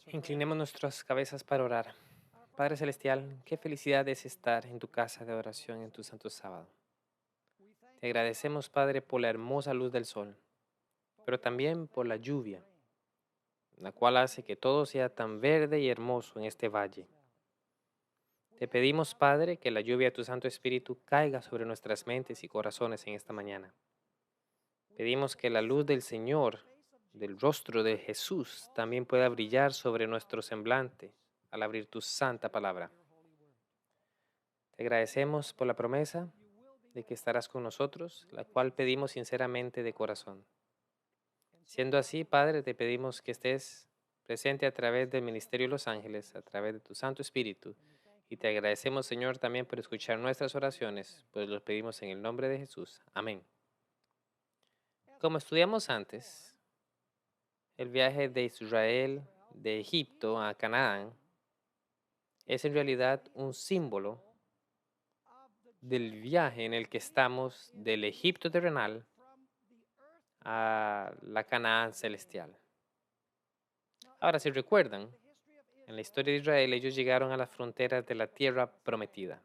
Inclinemos nuestras cabezas para orar. Padre Celestial, qué felicidad es estar en tu casa de oración en tu santo sábado. Te agradecemos, Padre, por la hermosa luz del sol, pero también por la lluvia, la cual hace que todo sea tan verde y hermoso en este valle. Te pedimos, Padre, que la lluvia de tu Santo Espíritu caiga sobre nuestras mentes y corazones en esta mañana. Pedimos que la luz del Señor, del rostro de Jesús, también pueda brillar sobre nuestro semblante al abrir tu santa palabra. Te agradecemos por la promesa de que estarás con nosotros, la cual pedimos sinceramente de corazón. Siendo así, Padre, te pedimos que estés presente a través del Ministerio de los Ángeles, a través de tu Santo Espíritu, y te agradecemos, Señor, también por escuchar nuestras oraciones, pues los pedimos en el nombre de Jesús. Amén. Como estudiamos antes, el viaje de Israel de Egipto a Canaán es en realidad un símbolo del viaje en el que estamos del Egipto terrenal a la Canaán celestial. Ahora, si recuerdan, en la historia de Israel ellos llegaron a las fronteras de la tierra prometida.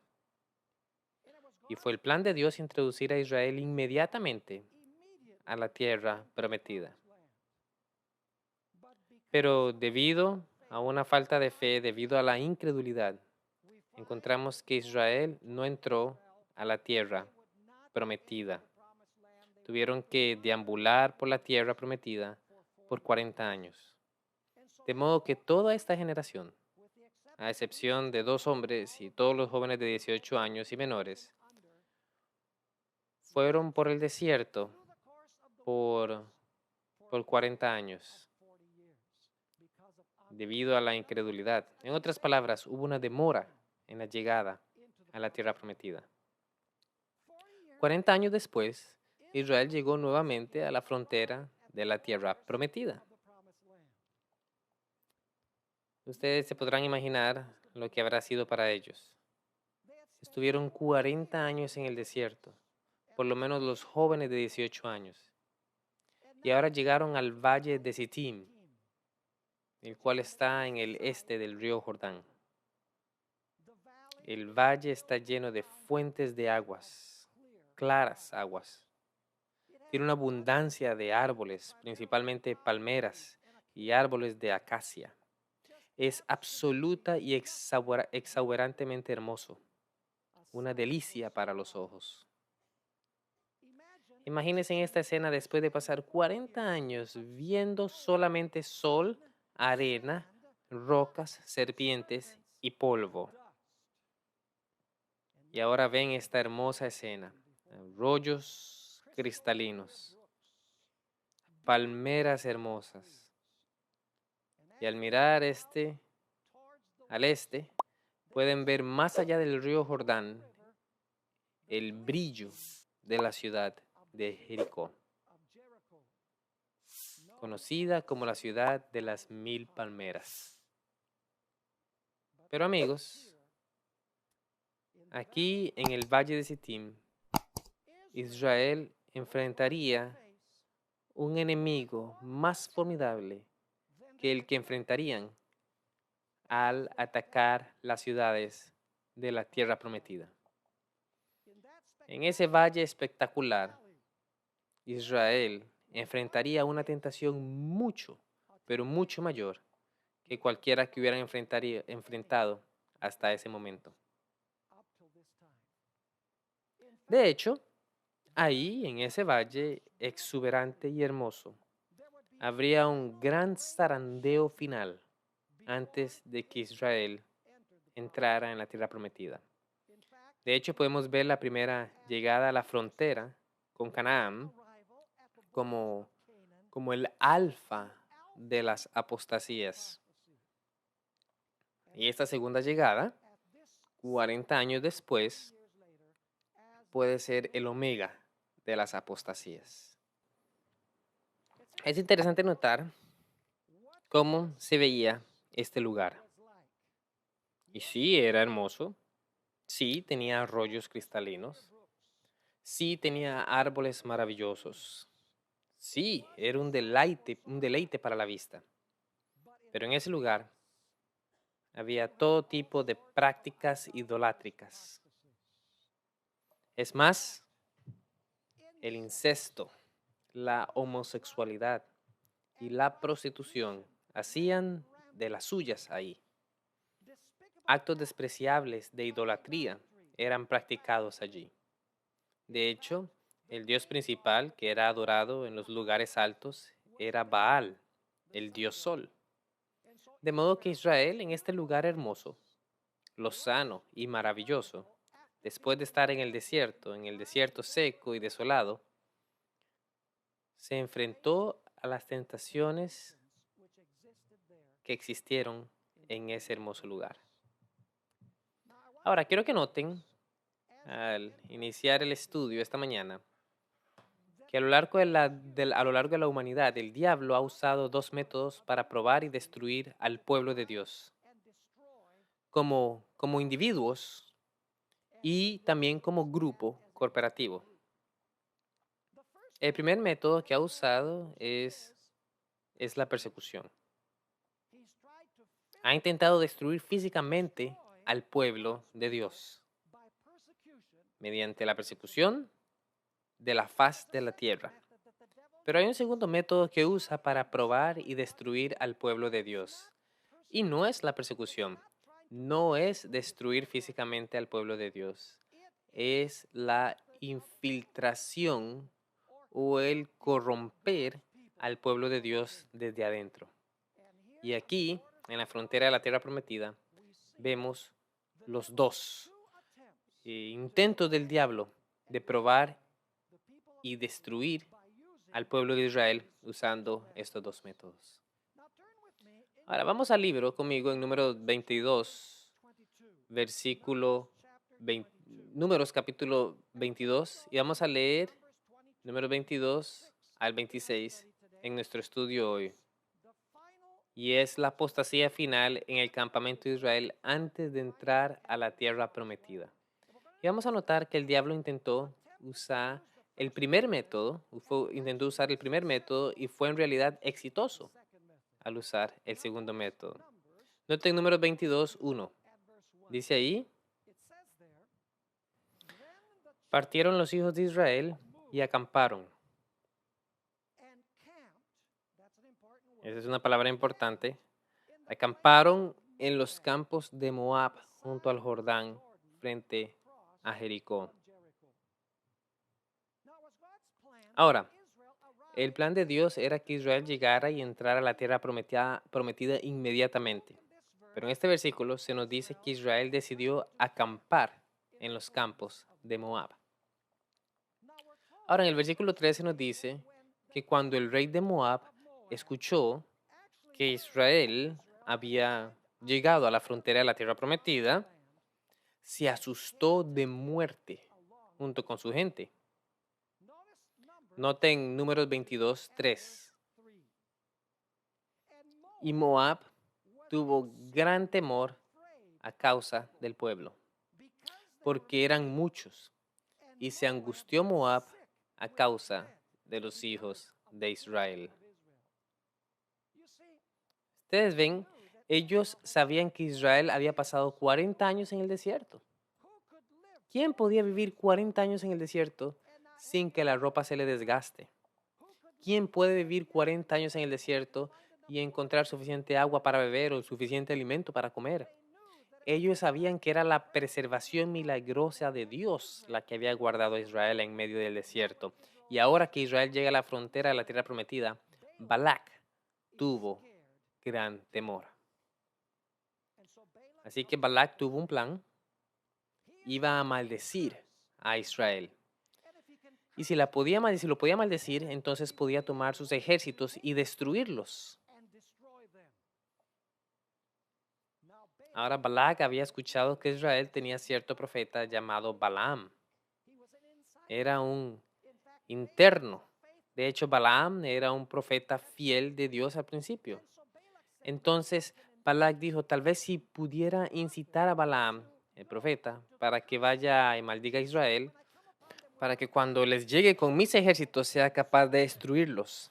Y fue el plan de Dios introducir a Israel inmediatamente a la tierra prometida. Pero debido a una falta de fe, debido a la incredulidad, encontramos que Israel no entró a la tierra prometida. Tuvieron que deambular por la tierra prometida por 40 años. De modo que toda esta generación, a excepción de 2 hombres y todos los jóvenes de 18 años y menores, fueron por el desierto por 40 años debido a la incredulidad. En otras palabras, hubo una demora en la llegada a la tierra prometida. 40 años después, Israel llegó nuevamente a la frontera de la tierra prometida. Ustedes se podrán imaginar lo que habrá sido para ellos. Estuvieron 40 años en el desierto, por lo menos los jóvenes de 18 años. Y ahora llegaron al valle de Sittim, el cual está en el este del río Jordán. El valle está lleno de fuentes de aguas, claras aguas. Tiene una abundancia de árboles, principalmente palmeras y árboles de acacia. Es absoluta y exuberantemente hermoso, una delicia para los ojos. Imagínense en esta escena después de pasar 40 años viendo solamente sol, arena, rocas, serpientes y polvo. Y ahora ven esta hermosa escena, arroyos cristalinos, palmeras hermosas. Y al mirar al este, pueden ver más allá del río Jordán el brillo de la ciudad de Jericó, conocida como la ciudad de las 1000 palmeras. Pero amigos, aquí en el valle de Sittim, Israel enfrentaría un enemigo más formidable que el que enfrentarían al atacar las ciudades de la tierra prometida. En ese valle espectacular, Israel enfrentaría una tentación mucho, pero mucho mayor que cualquiera que hubieran enfrentado hasta ese momento. De hecho, ahí, en ese valle exuberante y hermoso, habría un gran zarandeo final antes de que Israel entrara en la tierra prometida. De hecho, podemos ver la primera llegada a la frontera con Canaán como el alfa de las apostasías. Y esta segunda llegada, 40 años después, puede ser el omega de las apostasías. Es interesante notar cómo se veía este lugar. Y sí, era hermoso. Sí, tenía arroyos cristalinos. Sí, tenía árboles maravillosos. Sí, era un deleite para la vista. Pero en ese lugar había todo tipo de prácticas idolátricas. Es más, el incesto, la homosexualidad y la prostitución hacían de las suyas ahí. Actos despreciables de idolatría eran practicados allí. De hecho, el dios principal que era adorado en los lugares altos era Baal, el dios sol. De modo que Israel, en este lugar hermoso, lozano y maravilloso, después de estar en el desierto seco y desolado, se enfrentó a las tentaciones que existieron en ese hermoso lugar. Ahora, quiero que noten, al iniciar el estudio esta mañana, que a lo largo de la humanidad, el diablo ha usado dos métodos para probar y destruir al pueblo de Dios, como individuos y también como grupo corporativo. El primer método que ha usado es la persecución. Ha intentado destruir físicamente al pueblo de Dios mediante la persecución de la faz de la tierra. Pero hay un segundo método que usa para probar y destruir al pueblo de Dios. Y no es la persecución, no es destruir físicamente al pueblo de Dios, es la infiltración o el corromper al pueblo de Dios desde adentro. Y aquí, en la frontera de la tierra prometida, vemos los dos intentos del diablo de probar y destruir al pueblo de Israel usando estos dos métodos. Ahora vamos al libro conmigo en número 22, versículo 20, Números capítulo 22, y vamos a leer número 22 al 26 en nuestro estudio hoy. Y es la apostasía final en el campamento de Israel antes de entrar a la tierra prometida. Y vamos a notar que el diablo intentó usar el primer método y fue en realidad exitoso al usar el segundo método. Noten número 22, 1. Dice ahí: partieron los hijos de Israel y acamparon. Esa es una palabra importante. Acamparon en los campos de Moab junto al Jordán frente a Jericó. Ahora, el plan de Dios era que Israel llegara y entrara a la tierra prometida inmediatamente. Pero en este versículo se nos dice que Israel decidió acampar en los campos de Moab. Ahora en el versículo 13 nos dice que cuando el rey de Moab escuchó que Israel había llegado a la frontera de la tierra prometida, se asustó de muerte junto con su gente. Noten Números 22, 3. Y Moab tuvo gran temor a causa del pueblo, porque eran muchos, y se angustió Moab a causa de los hijos de Israel. Ustedes ven, ellos sabían que Israel había pasado 40 años en el desierto. ¿Quién podía vivir 40 años en el desierto sin que la ropa se le desgaste? ¿Quién puede vivir 40 años en el desierto y encontrar suficiente agua para beber o suficiente alimento para comer? Ellos sabían que era la preservación milagrosa de Dios la que había guardado a Israel en medio del desierto. Y ahora que Israel llega a la frontera de la tierra prometida, Balac tuvo gran temor. Así que Balac tuvo un plan. Iba a maldecir a Israel. Y si lo podía maldecir, entonces podía tomar sus ejércitos y destruirlos. Ahora Balac había escuchado que Israel tenía cierto profeta llamado Balaam. Era un interno. De hecho, Balaam era un profeta fiel de Dios al principio. Entonces, Balac dijo, tal vez si pudiera incitar a Balaam, el profeta, para que vaya y maldiga a Israel, para que cuando les llegue con mis ejércitos sea capaz de destruirlos.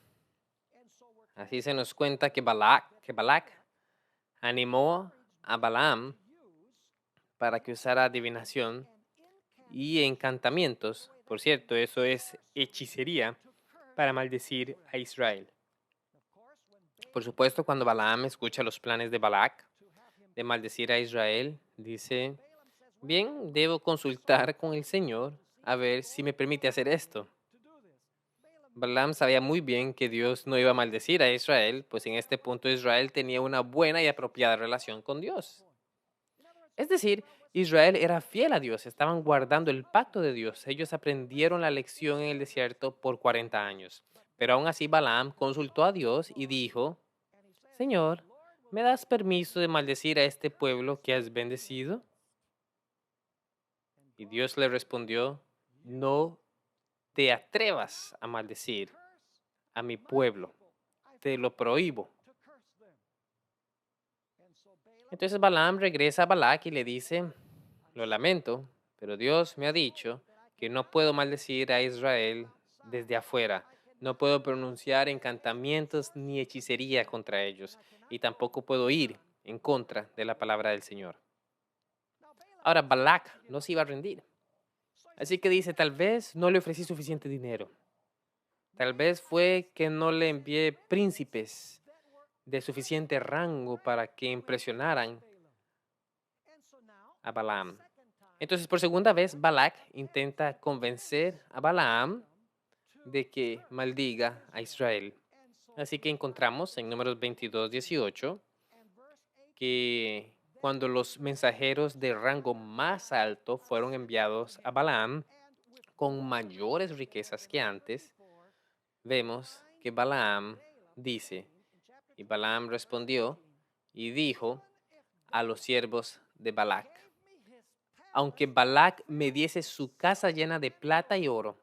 Así se nos cuenta que Balac animó a Balaam para que usara adivinación y encantamientos. Por cierto, eso es hechicería para maldecir a Israel. Por supuesto, cuando Balaam escucha los planes de Balac de maldecir a Israel, dice, bien, debo consultar con el Señor a ver si me permite hacer esto. Balaam sabía muy bien que Dios no iba a maldecir a Israel, pues en este punto Israel tenía una buena y apropiada relación con Dios. Es decir, Israel era fiel a Dios, estaban guardando el pacto de Dios. Ellos aprendieron la lección en el desierto por 40 años. Pero aún así Balaam consultó a Dios y dijo, Señor, ¿me das permiso de maldecir a este pueblo que has bendecido? Y Dios le respondió, no te atrevas a maldecir a mi pueblo, te lo prohíbo. Entonces Balaam regresa a Balac y le dice, lo lamento, pero Dios me ha dicho que no puedo maldecir a Israel desde afuera. No puedo pronunciar encantamientos ni hechicería contra ellos, y tampoco puedo ir en contra de la palabra del Señor. Ahora Balac no se iba a rendir. Así que dice, tal vez no le ofrecí suficiente dinero. Tal vez fue que no le envié príncipes de suficiente rango para que impresionaran a Balaam. Entonces, por segunda vez, Balac intenta convencer a Balaam de que maldiga a Israel. Así que encontramos en Números 22:18 que cuando los mensajeros de rango más alto fueron enviados a Balaam con mayores riquezas que antes, vemos que Balaam dice, y Balaam respondió y dijo a los siervos de Balac, aunque Balac me diese su casa llena de plata y oro,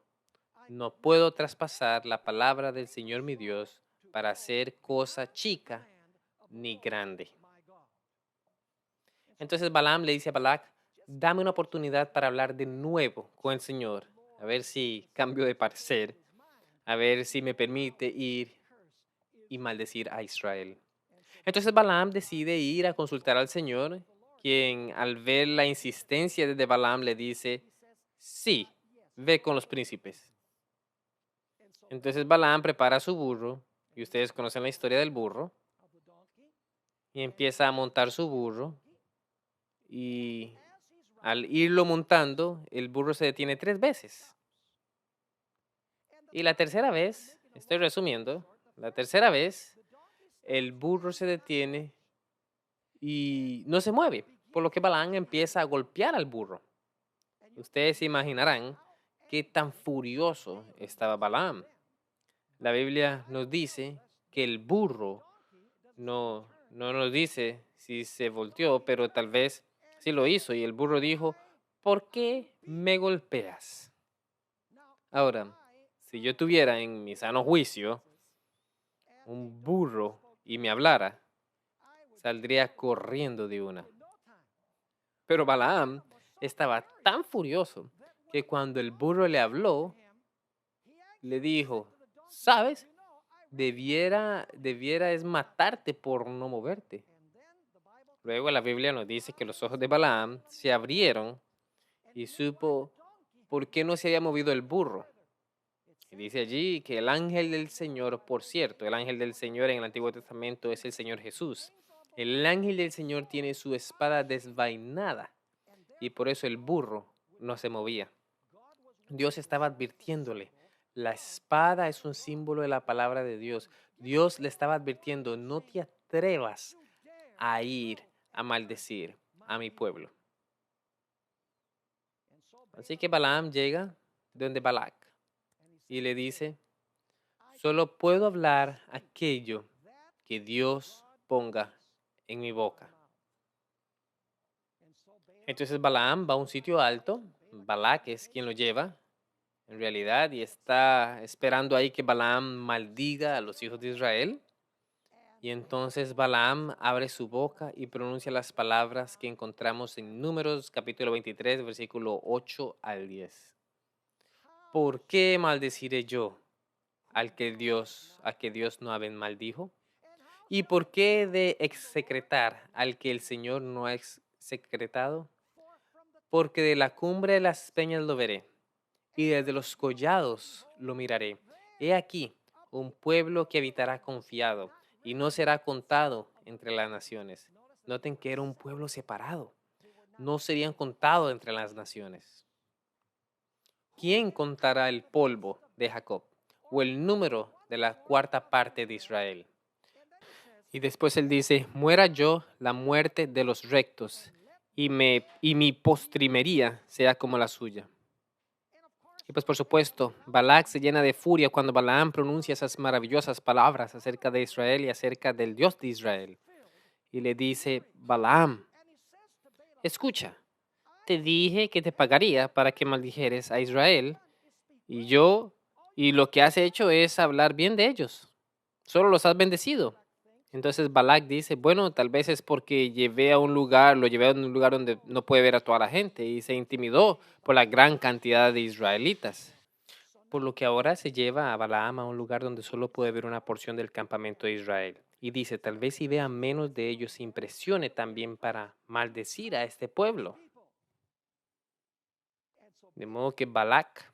no puedo traspasar la palabra del Señor mi Dios para hacer cosa chica ni grande. Entonces Balaam le dice a Balac, dame una oportunidad para hablar de nuevo con el Señor, a ver si cambio de parecer, a ver si me permite ir y maldecir a Israel. Entonces Balaam decide ir a consultar al Señor, quien al ver la insistencia de Balaam le dice, sí, ve con los príncipes. Entonces Balaam prepara su burro, y ustedes conocen la historia del burro, y empieza a montar su burro, y al irlo montando, el burro se detiene 3 veces. Y la tercera vez, estoy resumiendo, la tercera vez, el burro se detiene y no se mueve, por lo que Balaam empieza a golpear al burro. Ustedes se imaginarán qué tan furioso estaba Balaam. La Biblia nos dice que el burro no nos dice si se volteó, pero tal vez sí lo hizo. Y el burro dijo, ¿por qué me golpeas? Ahora, si yo tuviera en mi sano juicio un burro y me hablara, saldría corriendo de una. Pero Balaam estaba tan furioso que cuando el burro le habló, le dijo, ¿sabes? Debiera es matarte por no moverte. Luego la Biblia nos dice que los ojos de Balaam se abrieron y supo por qué no se había movido el burro. Y dice allí que el ángel del Señor, por cierto, el ángel del Señor en el Antiguo Testamento es el Señor Jesús. El ángel del Señor tiene su espada desvainada y por eso el burro no se movía. Dios estaba advirtiéndole, la espada es un símbolo de la palabra de Dios. Dios le estaba advirtiendo, no te atrevas a ir a maldecir a mi pueblo. Así que Balaam llega donde Balac y le dice, solo puedo hablar aquello que Dios ponga en mi boca. Entonces Balaam va a un sitio alto, Balac es quien lo lleva en realidad y está esperando ahí que Balaam maldiga a los hijos de Israel. Y entonces Balaam abre su boca y pronuncia las palabras que encontramos en Números capítulo 23, versículo 8 al 10. ¿Por qué maldeciré yo a que Dios no maldijo? ¿Y por qué de execretar al que el Señor no ha execretado? Porque de la cumbre de las peñas lo veré, y desde los collados lo miraré. He aquí un pueblo que habitará confiado, y no será contado entre las naciones. Noten que era un pueblo separado, no serían contados entre las naciones. ¿Quién contará el polvo de Jacob o el número de la cuarta parte de Israel? Y después él dice, muera yo la muerte de los rectos, y mi postrimería sea como la suya. Y pues por supuesto, Balac se llena de furia cuando Balaam pronuncia esas maravillosas palabras acerca de Israel y acerca del Dios de Israel. Y le dice, Balaam, escucha, te dije que te pagaría para que maldijeres a Israel, y lo que has hecho es hablar bien de ellos. Solo los has bendecido. Entonces Balak dice, bueno, tal vez es porque lo llevé a un lugar donde no puede ver a toda la gente y se intimidó por la gran cantidad de israelitas. Por lo que ahora se lleva a Balaam a un lugar donde solo puede ver una porción del campamento de Israel. Y dice, tal vez si vea menos de ellos se impresione también para maldecir a este pueblo. De modo que Balak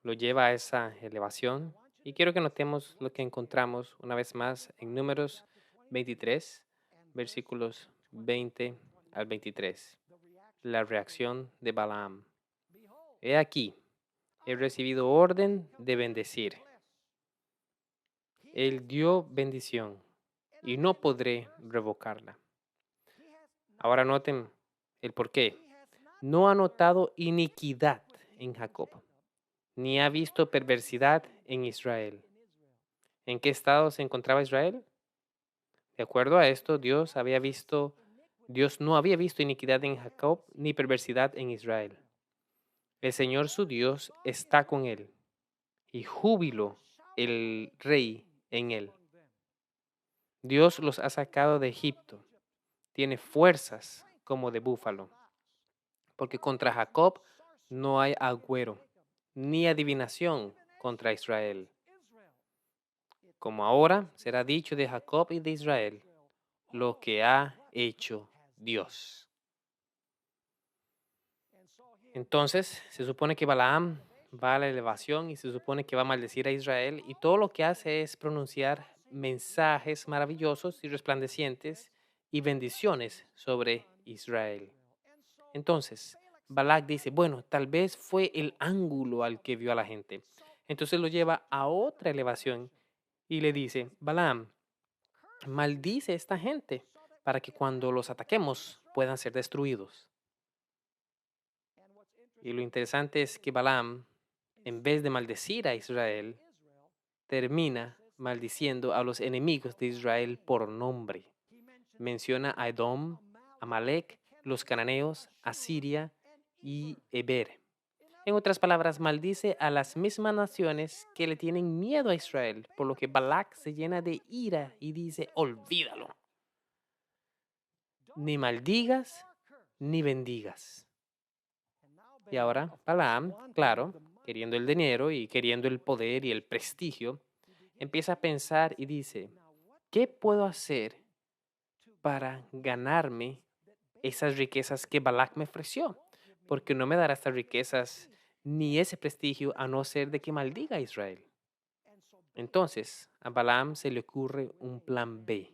lo lleva a esa elevación. Y quiero que notemos lo que encontramos una vez más en Números 23, versículos 20 al 23. La reacción de Balaam. He aquí, he recibido orden de bendecir. Él dio bendición y no podré revocarla. Ahora noten el por qué. No ha notado iniquidad en Jacob, ni ha visto perversidad en Israel. ¿En qué estado se encontraba Israel? De acuerdo a esto, Dios no había visto iniquidad en Jacob ni perversidad en Israel. El Señor su Dios está con él, y júbilo el rey en él. Dios los ha sacado de Egipto, tiene fuerzas como de búfalo, porque contra Jacob no hay agüero, ni adivinación contra Israel. Como ahora será dicho de Jacob y de Israel, lo que ha hecho Dios. Entonces, se supone que Balaam va a la elevación y se supone que va a maldecir a Israel, y todo lo que hace es pronunciar mensajes maravillosos y resplandecientes y bendiciones sobre Israel. Entonces, Balak dice, bueno, tal vez fue el ángulo al que vio a la gente. Entonces lo lleva a otra elevación y le dice, Balaam, maldice a esta gente para que cuando los ataquemos puedan ser destruidos. Y lo interesante es que Balaam, en vez de maldecir a Israel, termina maldiciendo a los enemigos de Israel por nombre. Menciona a Edom, Amalek, los cananeos, Asiria y Eber. En otras palabras, maldice a las mismas naciones que le tienen miedo a Israel, por lo que Balak se llena de ira y dice, olvídalo. Ni maldigas, ni bendigas. Y ahora Balaam, claro, queriendo el dinero y queriendo el poder y el prestigio, empieza a pensar y dice, ¿qué puedo hacer para ganarme esas riquezas que Balak me ofreció? Porque no me dará estas riquezas ni ese prestigio a no ser de que maldiga a Israel. Entonces, a Balaam se le ocurre un plan B.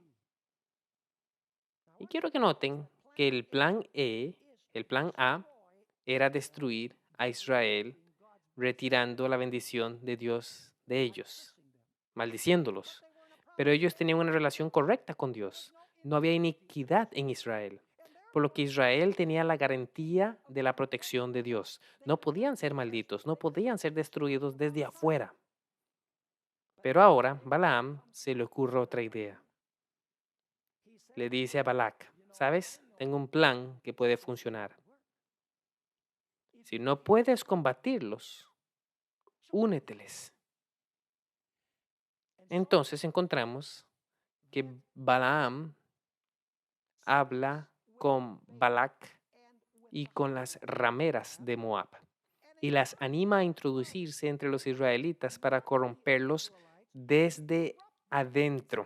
Y quiero que noten que el plan A, era destruir a Israel retirando la bendición de Dios de ellos, maldiciéndolos. Pero ellos tenían una relación correcta con Dios. No había iniquidad en Israel, por lo que Israel tenía la garantía de la protección de Dios. No podían ser malditos, no podían ser destruidos desde afuera. Pero ahora Balaam se le ocurre otra idea. Le dice a Balac, ¿sabes? Tengo un plan que puede funcionar. Si no puedes combatirlos, úneteles. Entonces encontramos que Balaam habla con Balac y con las rameras de Moab y las anima a introducirse entre los israelitas para corromperlos desde adentro.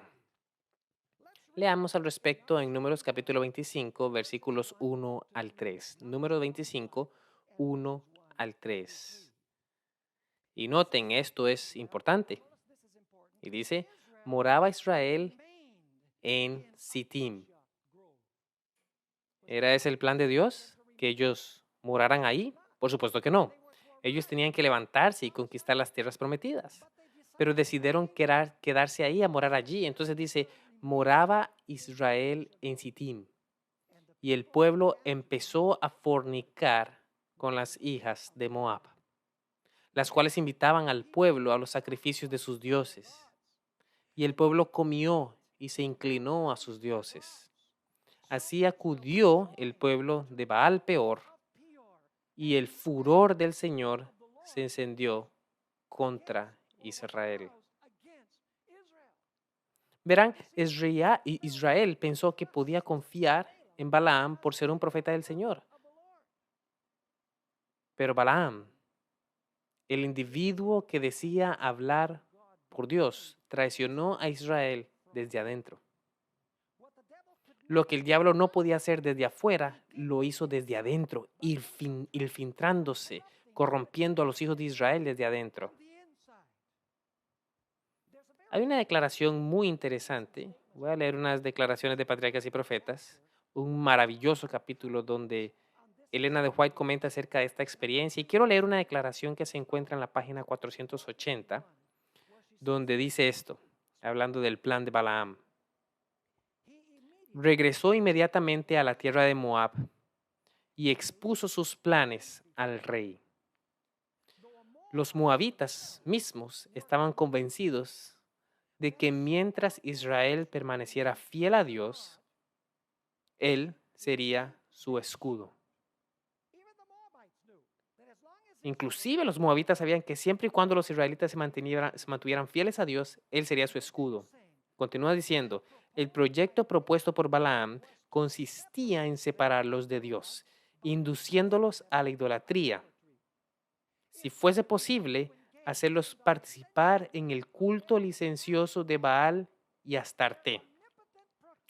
Leamos al respecto en Números capítulo 25, versículos 1 al 3. Número 25, 1 al 3. Y noten, esto es importante. Y dice, moraba Israel en Sittim. ¿Era ese el plan de Dios? ¿Que ellos moraran ahí? Por supuesto que no. Ellos tenían que levantarse y conquistar las tierras prometidas. Pero decidieron quedarse ahí, a morar allí. Entonces dice, moraba Israel en Sittim. Y el pueblo empezó a fornicar con las hijas de Moab, las cuales invitaban al pueblo a los sacrificios de sus dioses. Y el pueblo comió y se inclinó a sus dioses. Así acudió el pueblo de Baal Peor, y el furor del Señor se encendió contra Israel. Verán, Israel pensó que podía confiar en Balaam por ser un profeta del Señor. Pero Balaam, el individuo que decía hablar por Dios, traicionó a Israel desde adentro. Lo que el diablo no podía hacer desde afuera, lo hizo desde adentro, infiltrándose, corrompiendo a los hijos de Israel desde adentro. Hay una declaración muy interesante. Voy a leer unas declaraciones de Patriarcas y Profetas, un maravilloso capítulo donde Elena de White comenta acerca de esta experiencia. Y quiero leer una declaración que se encuentra en la página 480, donde dice esto, hablando del plan de Balaam. Regresó inmediatamente a la tierra de Moab y expuso sus planes al rey. Los moabitas mismos estaban convencidos de que mientras Israel permaneciera fiel a Dios, Él sería su escudo. Inclusive los moabitas sabían que siempre y cuando los israelitas se mantuvieran fieles a Dios, Él sería su escudo. Continúa diciendo, el proyecto propuesto por Balaam consistía en separarlos de Dios, induciéndolos a la idolatría. Si fuese posible, hacerlos participar en el culto licencioso de Baal y Astarte.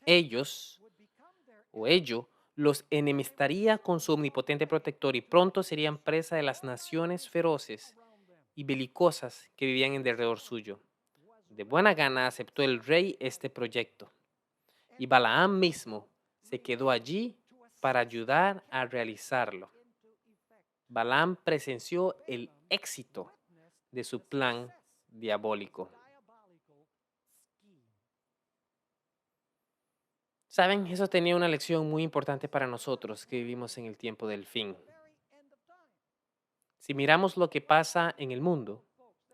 Ellos o ello los enemistaría con su omnipotente protector y pronto serían presa de las naciones feroces y belicosas que vivían en derredor suyo. De buena gana aceptó el rey este proyecto y Balaam mismo se quedó allí para ayudar a realizarlo. Balaam presenció el éxito de su plan diabólico. Saben, eso tenía una lección muy importante para nosotros que vivimos en el tiempo del fin. Si miramos lo que pasa en el mundo,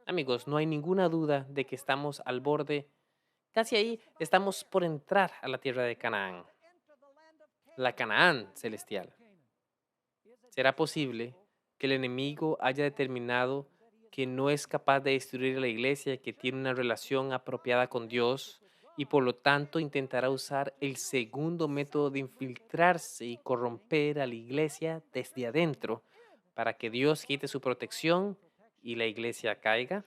amigos, no hay ninguna duda de que estamos al borde, casi ahí, estamos por entrar a la tierra de Canaán, la Canaán celestial. ¿Será posible que el enemigo haya determinado que no es capaz de destruir a la iglesia, que tiene una relación apropiada con Dios y por lo tanto intentará usar el segundo método de infiltrarse y corromper a la iglesia desde adentro para que Dios quite su protección y la iglesia caiga?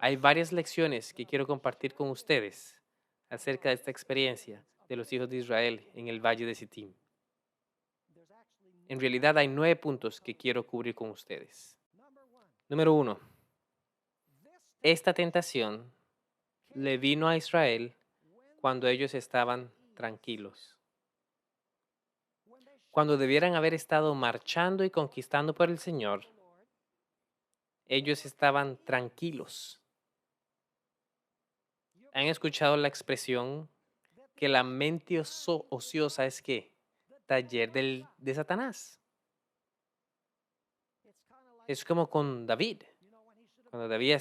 Hay varias lecciones que quiero compartir con ustedes acerca de esta experiencia de los hijos de Israel en el valle de Sittim. En realidad hay 9 puntos que quiero cubrir con ustedes. Número 1. Esta tentación le vino a Israel cuando ellos estaban tranquilos. Cuando debieran haber estado marchando y conquistando por el Señor, ellos estaban tranquilos. ¿Han escuchado la expresión que la mente ociosa es qué? Taller de Satanás? Es como con David. Cuando debía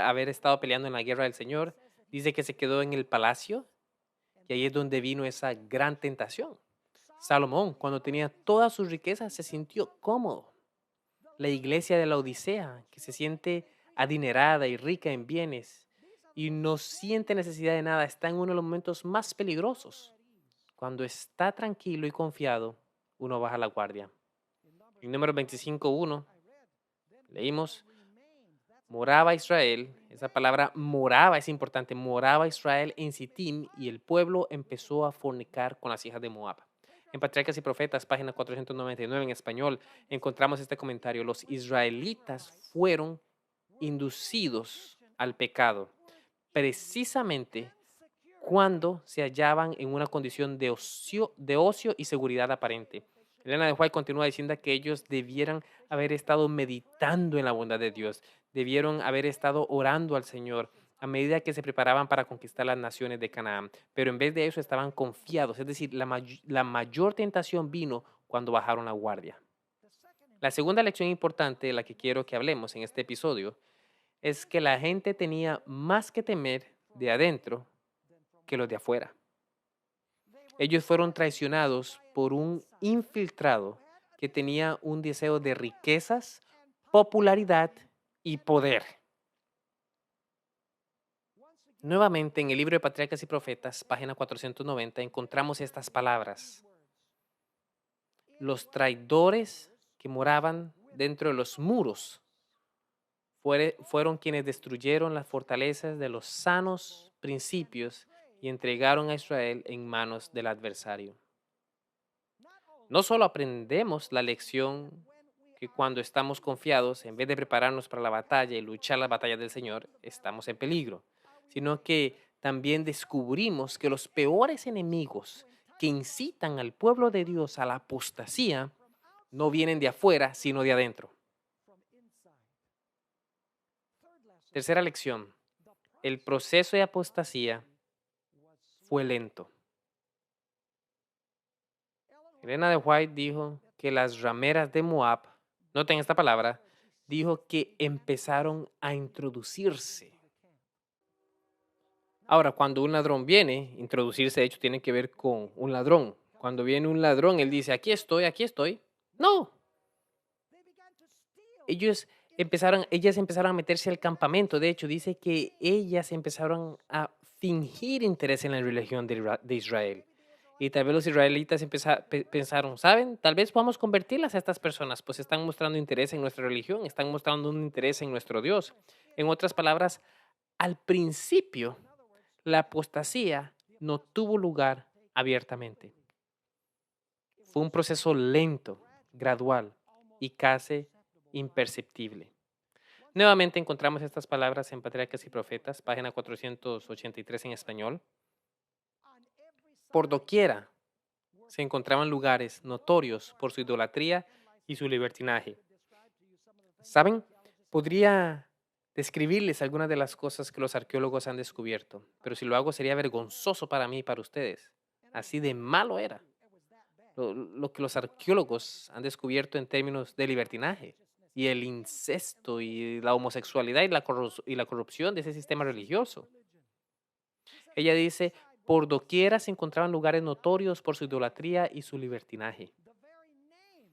haber estado peleando en la guerra del Señor, dice que se quedó en el palacio y ahí es donde vino esa gran tentación. Salomón, cuando tenía todas sus riquezas, se sintió cómodo. La iglesia de la Odisea, que se siente adinerada y rica en bienes y no siente necesidad de nada, está en uno de los momentos más peligrosos. Cuando está tranquilo y confiado, uno baja la guardia. En número 25:1 leímos, moraba Israel. Esa palabra moraba es importante. Moraba Israel en Sittim y el pueblo empezó a fornicar con las hijas de Moab. En Patriarcas y Profetas, página 499 en español, encontramos este comentario. Los israelitas fueron inducidos al pecado precisamente cuando se hallaban en una condición de ocio y seguridad aparente. Elena de White continúa diciendo que ellos debieran haber estado meditando en la bondad de Dios, debieron haber estado orando al Señor a medida que se preparaban para conquistar las naciones de Canaán, pero en vez de eso estaban confiados, es decir, la mayor tentación vino cuando bajaron la guardia. La segunda lección importante de la que quiero que hablemos en este episodio es que la gente tenía más que temer de adentro que los de afuera. Ellos fueron traicionados por un infiltrado que tenía un deseo de riquezas, popularidad y poder. Nuevamente, en el libro de Patriarcas y Profetas, página 490, encontramos estas palabras. Los traidores que moraban dentro de los muros fueron quienes destruyeron las fortalezas de los sanos principios y entregaron a Israel en manos del adversario. No solo aprendemos la lección que cuando estamos confiados, en vez de prepararnos para la batalla y luchar las batallas del Señor, estamos en peligro, sino que también descubrimos que los peores enemigos que incitan al pueblo de Dios a la apostasía no vienen de afuera, sino de adentro. Tercera lección. El proceso de apostasía fue lento. Elena de White dijo que las rameras de Moab, noten esta palabra, dijo que empezaron a introducirse. Ahora, cuando un ladrón viene, introducirse de hecho tiene que ver con un ladrón. Cuando viene un ladrón, él dice, aquí estoy, aquí estoy. No. Ellas empezaron a meterse al campamento. De hecho, dice que ellas empezaron a fingir interés en la religión de Israel. Y tal vez los israelitas pensaron, ¿saben? Tal vez podamos convertirlas a estas personas, pues están mostrando interés en nuestra religión, están mostrando un interés en nuestro Dios. En otras palabras, al principio, la apostasía no tuvo lugar abiertamente. Fue un proceso lento, gradual y casi imperceptible. Nuevamente encontramos estas palabras en Patriarcas y Profetas, página 483 en español. Por doquiera se encontraban lugares notorios por su idolatría y su libertinaje. ¿Saben? Podría describirles algunas de las cosas que los arqueólogos han descubierto, pero si lo hago sería vergonzoso para mí y para ustedes. Así de malo era lo que los arqueólogos han descubierto en términos de libertinaje y el incesto y la homosexualidad y la corrupción de ese sistema religioso. Ella dice, por doquiera se encontraban lugares notorios por su idolatría y su libertinaje,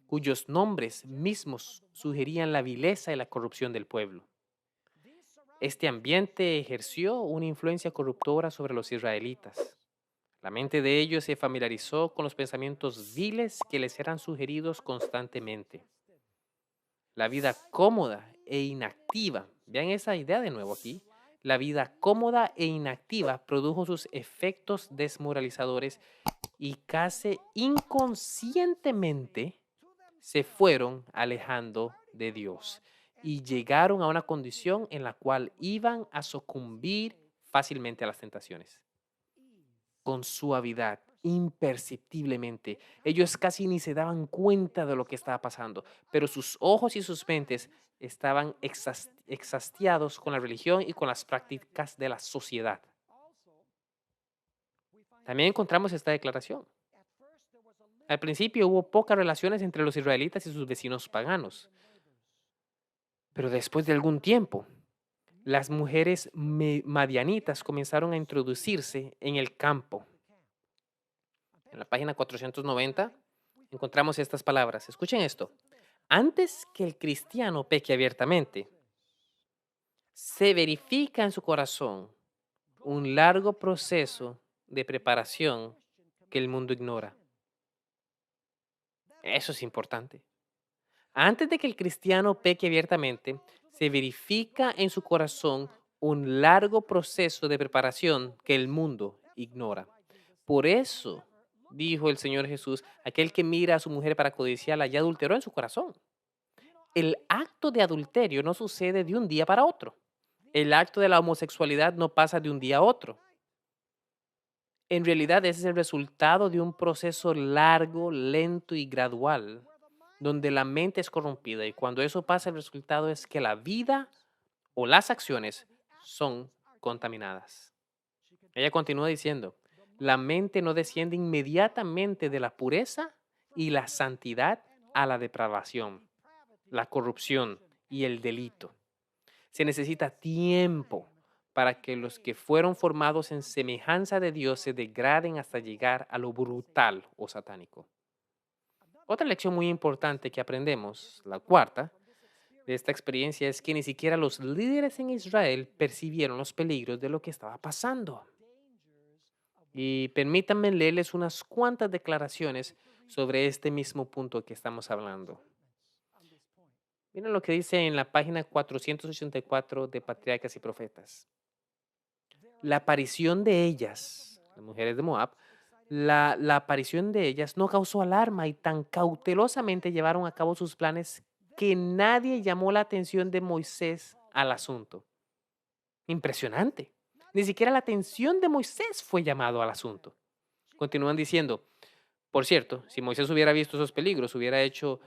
cuyos nombres mismos sugerían la vileza y la corrupción del pueblo. Este ambiente ejerció una influencia corruptora sobre los israelitas. La mente de ellos se familiarizó con los pensamientos viles que les eran sugeridos constantemente. La vida cómoda e inactiva, vean esa idea de nuevo aquí, la vida cómoda e inactiva produjo sus efectos desmoralizadores y casi inconscientemente se fueron alejando de Dios y llegaron a una condición en la cual iban a sucumbir fácilmente a las tentaciones. Con suavidad, imperceptiblemente. Ellos casi ni se daban cuenta de lo que estaba pasando, pero sus ojos y sus mentes estaban exhastiados con la religión y con las prácticas de la sociedad. También encontramos esta declaración. Al principio hubo pocas relaciones entre los israelitas y sus vecinos paganos, pero después de algún tiempo, las mujeres madianitas comenzaron a introducirse en el campo. En la página 490 encontramos estas palabras. Escuchen esto. Antes que el cristiano peque abiertamente, se verifica en su corazón un largo proceso de preparación que el mundo ignora. Eso es importante. Antes de que el cristiano peque abiertamente, se verifica en su corazón un largo proceso de preparación que el mundo ignora. Por eso, dijo el Señor Jesús, aquel que mira a su mujer para codiciarla ya adulteró en su corazón. El acto de adulterio no sucede de un día para otro. El acto de la homosexualidad no pasa de un día a otro. En realidad, ese es el resultado de un proceso largo, lento y gradual, donde la mente es corrompida. Y cuando eso pasa, el resultado es que la vida o las acciones son contaminadas. Ella continúa diciendo, la mente no desciende inmediatamente de la pureza y la santidad a la depravación, la corrupción y el delito. Se necesita tiempo para que los que fueron formados en semejanza de Dios se degraden hasta llegar a lo brutal o satánico. Otra lección muy importante que aprendemos, la cuarta, de esta experiencia es que ni siquiera los líderes en Israel percibieron los peligros de lo que estaba pasando. Y permítanme leerles unas cuantas declaraciones sobre este mismo punto que estamos hablando. Miren lo que dice en la página 484 de Patriarcas y Profetas. La aparición de ellas, las mujeres de Moab, la aparición de ellas no causó alarma y tan cautelosamente llevaron a cabo sus planes que nadie llamó la atención de Moisés al asunto. Impresionante. Ni siquiera la atención de Moisés fue llamado al asunto. Continúan diciendo, por cierto, si Moisés hubiera visto esos peligros, hubiera hecho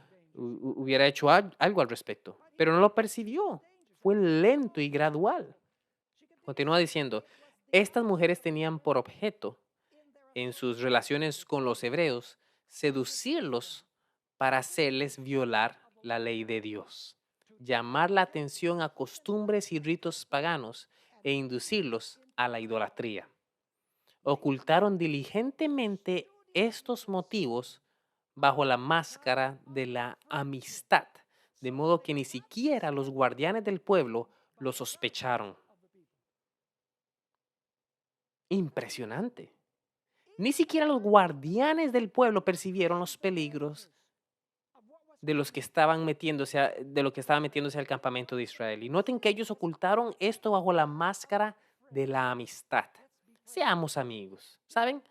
algo al respecto, pero no lo percibió. Fue lento y gradual. Continúa diciendo, estas mujeres tenían por objeto, en sus relaciones con los hebreos, seducirlos para hacerles violar la ley de Dios, llamar la atención a costumbres y ritos paganos e inducirlos a la idolatría. Ocultaron diligentemente estos motivos bajo la máscara de la amistad, de modo que ni siquiera los guardianes del pueblo lo sospecharon. Impresionante. Ni siquiera los guardianes del pueblo percibieron los peligros de los que estaban de lo que estaba metiéndose al campamento de Israel. Y noten que ellos ocultaron esto bajo la máscara de la amistad. Seamos amigos, ¿saben?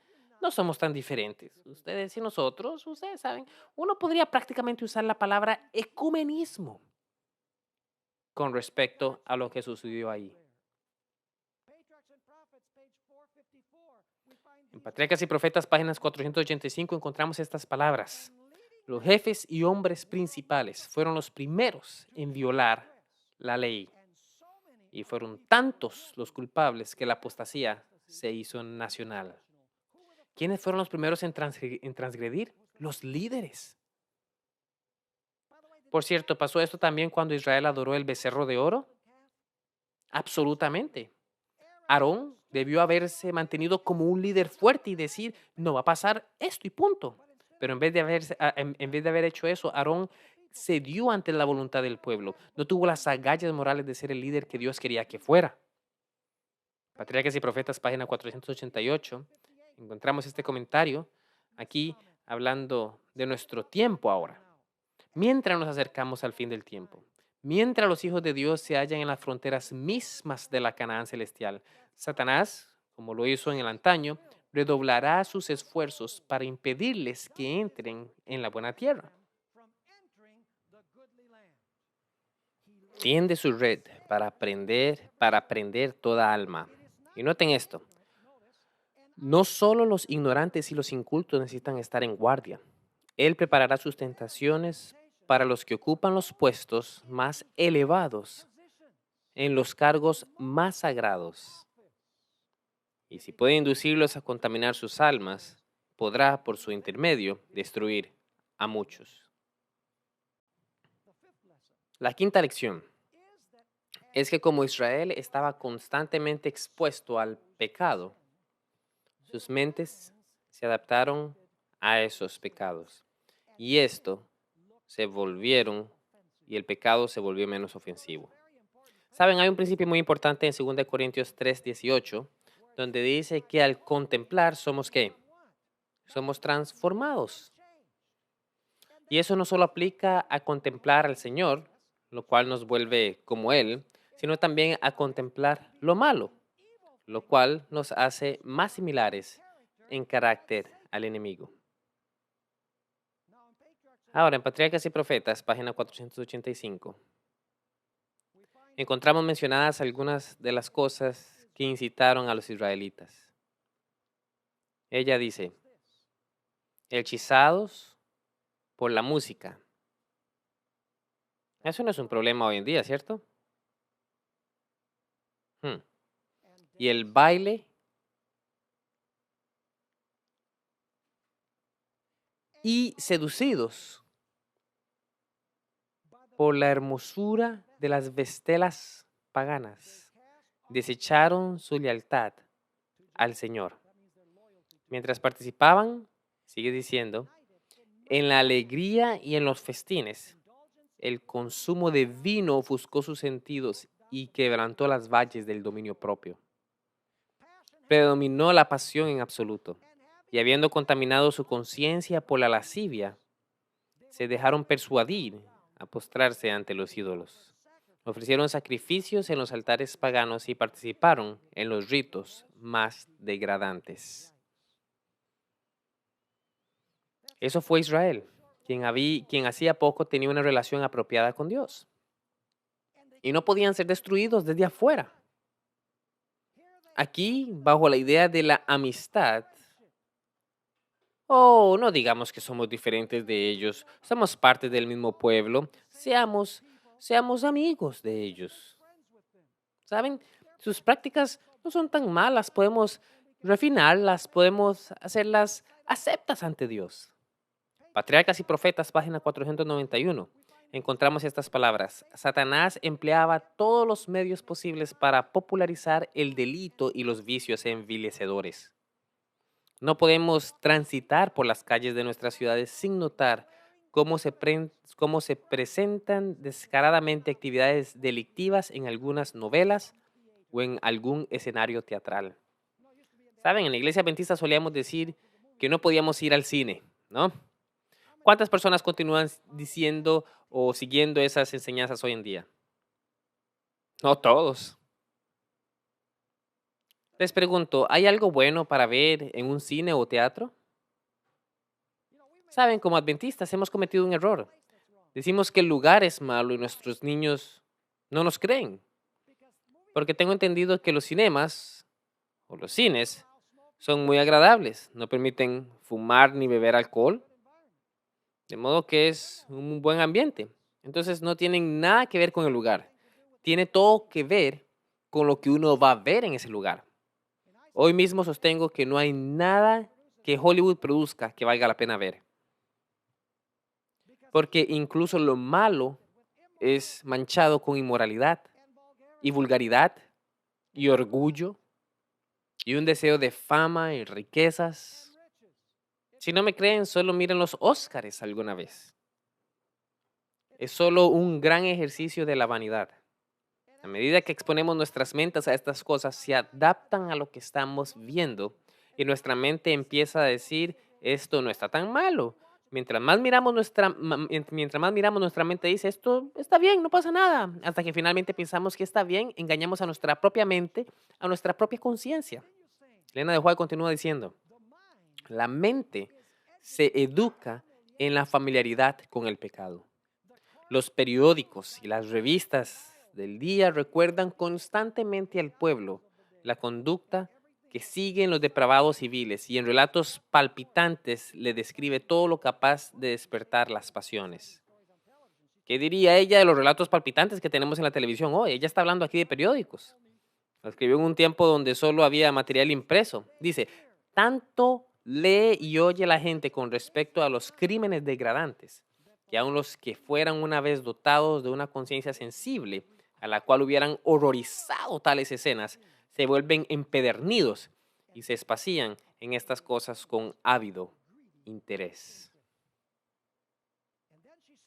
No somos tan diferentes. Ustedes y nosotros, ustedes saben, uno podría prácticamente usar la palabra ecumenismo con respecto a lo que sucedió ahí. En Patriarcas y Profetas, páginas 485, encontramos estas palabras. Los jefes y hombres principales fueron los primeros en violar la ley. Y fueron tantos los culpables que la apostasía se hizo nacional. ¿Quiénes fueron los primeros en transgredir? Los líderes. Por cierto, ¿pasó esto también cuando Israel adoró el becerro de oro? Absolutamente. Aarón debió haberse mantenido como un líder fuerte y decir, no va a pasar esto y punto. Pero en vez de haber hecho eso, Aarón cedió ante la voluntad del pueblo. No tuvo las agallas morales de ser el líder que Dios quería que fuera. Patriarcas y Profetas, página 488. Encontramos este comentario aquí hablando de nuestro tiempo ahora. Mientras nos acercamos al fin del tiempo, mientras los hijos de Dios se hallan en las fronteras mismas de la Canaán celestial, Satanás, como lo hizo en el antaño, redoblará sus esfuerzos para impedirles que entren en la buena tierra. Tiende su red para prender toda alma. Y noten esto, no solo los ignorantes y los incultos necesitan estar en guardia. Él preparará sus tentaciones para los que ocupan los puestos más elevados en los cargos más sagrados. Y si puede inducirlos a contaminar sus almas, podrá, por su intermedio, destruir a muchos. La quinta lección es que como Israel estaba constantemente expuesto al pecado, sus mentes se adaptaron a esos pecados. Y el pecado se volvió menos ofensivo. Saben, hay un principio muy importante en 2 Corintios 3:18, donde dice que al contemplar somos ¿qué? Somos transformados. Y eso no solo aplica a contemplar al Señor, lo cual nos vuelve como Él, sino también a contemplar lo malo, lo cual nos hace más similares en carácter al enemigo. Ahora, en Patriarcas y Profetas, página 485, encontramos mencionadas algunas de las cosas que incitaron a los israelitas. Ella dice, hechizados por la música. Eso no es un problema hoy en día, ¿cierto? Y el baile y seducidos por la hermosura de las vestelas paganas, desecharon su lealtad al Señor. Mientras participaban, sigue diciendo, en la alegría y en los festines, el consumo de vino ofuscó sus sentidos y quebrantó las valles del dominio propio. Predominó la pasión en absoluto, y habiendo contaminado su conciencia por la lascivia, se dejaron persuadir a postrarse ante los ídolos. Ofrecieron sacrificios en los altares paganos y participaron en los ritos más degradantes. Eso fue Israel, quien hacía poco tenía una relación apropiada con Dios. Y no podían ser destruidos desde afuera. Aquí, bajo la idea de la amistad, no digamos que somos diferentes de ellos, somos parte del mismo pueblo, seamos amigos de ellos. ¿Saben? Sus prácticas no son tan malas, podemos refinarlas, podemos hacerlas aceptas ante Dios. Patriarcas y Profetas, página 491. Encontramos estas palabras. Satanás empleaba todos los medios posibles para popularizar el delito y los vicios envilecedores. No podemos transitar por las calles de nuestras ciudades sin notar cómo se presentan descaradamente actividades delictivas en algunas novelas o en algún escenario teatral. Saben, en la iglesia adventista solíamos decir que no podíamos ir al cine, ¿no? ¿Cuántas personas continúan diciendo o siguiendo esas enseñanzas hoy en día? No todos. Les pregunto, ¿hay algo bueno para ver en un cine o teatro? Saben, como adventistas hemos cometido un error. Decimos que el lugar es malo y nuestros niños no nos creen. Porque tengo entendido que los cinemas o los cines son muy agradables. No permiten fumar ni beber alcohol. De modo que es un buen ambiente. Entonces no tienen nada que ver con el lugar. Tiene todo que ver con lo que uno va a ver en ese lugar. Hoy mismo sostengo que no hay nada que Hollywood produzca que valga la pena ver. Porque incluso lo malo es manchado con inmoralidad y vulgaridad y orgullo y un deseo de fama y riquezas. Si no me creen, solo miren los Óscares alguna vez. Es solo un gran ejercicio de la vanidad. A medida que exponemos nuestras mentes a estas cosas, se adaptan a lo que estamos viendo y nuestra mente empieza a decir, esto no está tan malo. Mientras más miramos nuestra mente dice, esto está bien, no pasa nada. Hasta que finalmente pensamos que está bien, engañamos a nuestra propia mente, a nuestra propia conciencia. Elena de White continúa diciendo, la mente se educa en la familiaridad con el pecado. Los periódicos y las revistas del día recuerdan constantemente al pueblo la conducta que siguen los depravados civiles y en relatos palpitantes le describe todo lo capaz de despertar las pasiones. ¿Qué diría ella de los relatos palpitantes que tenemos en la televisión hoy? Ella está hablando aquí de periódicos. Lo escribió en un tiempo donde solo había material impreso. Dice, tanto lee y oye la gente con respecto a los crímenes degradantes, que aun los que fueran una vez dotados de una conciencia sensible, a la cual hubieran horrorizado tales escenas, se vuelven empedernidos y se espacían en estas cosas con ávido interés.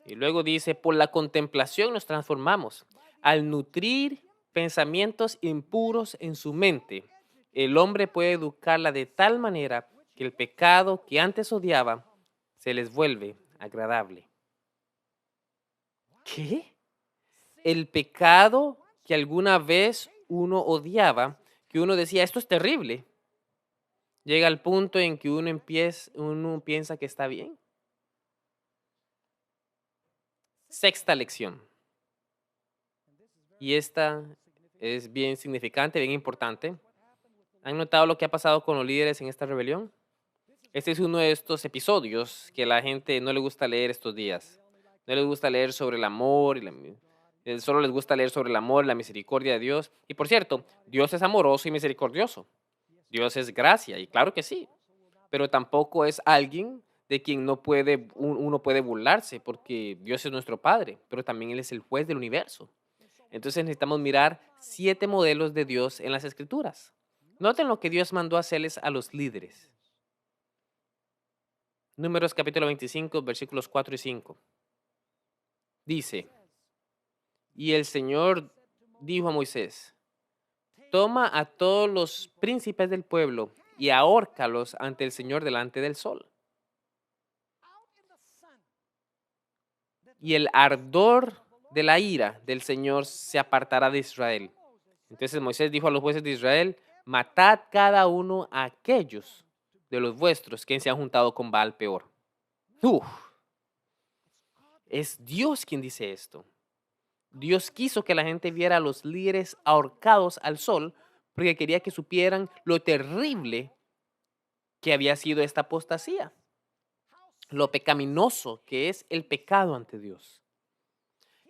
Y luego dice, por la contemplación nos transformamos. Al nutrir pensamientos impuros en su mente, el hombre puede educarla de tal manera que el pecado que antes odiaba se les vuelve agradable. ¿Qué? el pecado que alguna vez uno odiaba, que uno decía, esto es terrible, llega al punto en que uno piensa que está bien. Sexta lección. Y esta es bien significante, bien importante. ¿Han notado lo que ha pasado con los líderes en esta rebelión? Este es uno de estos episodios que a la gente no le gusta leer estos días. No les gusta leer sobre el amor, solo les gusta leer sobre el amor y la misericordia de Dios. Y por cierto, Dios es amoroso y misericordioso. Dios es gracia, y claro que sí. Pero tampoco es alguien de quien uno puede burlarse, porque Dios es nuestro Padre, pero también Él es el juez del universo. Entonces necesitamos mirar 7 modelos de Dios en las Escrituras. Noten lo que Dios mandó hacerles a los líderes. Números capítulo 25, versículos 4 y 5. Dice, y el Señor dijo a Moisés, toma a todos los príncipes del pueblo y ahórcalos ante el Señor delante del sol. Y el ardor de la ira del Señor se apartará de Israel. Entonces Moisés dijo a los jueces de Israel, matad cada uno a aquellos de los vuestros que se han juntado con Baal peor. Uf, es Dios quien dice esto. Dios quiso que la gente viera a los líderes ahorcados al sol porque quería que supieran lo terrible que había sido esta apostasía, lo pecaminoso que es el pecado ante Dios.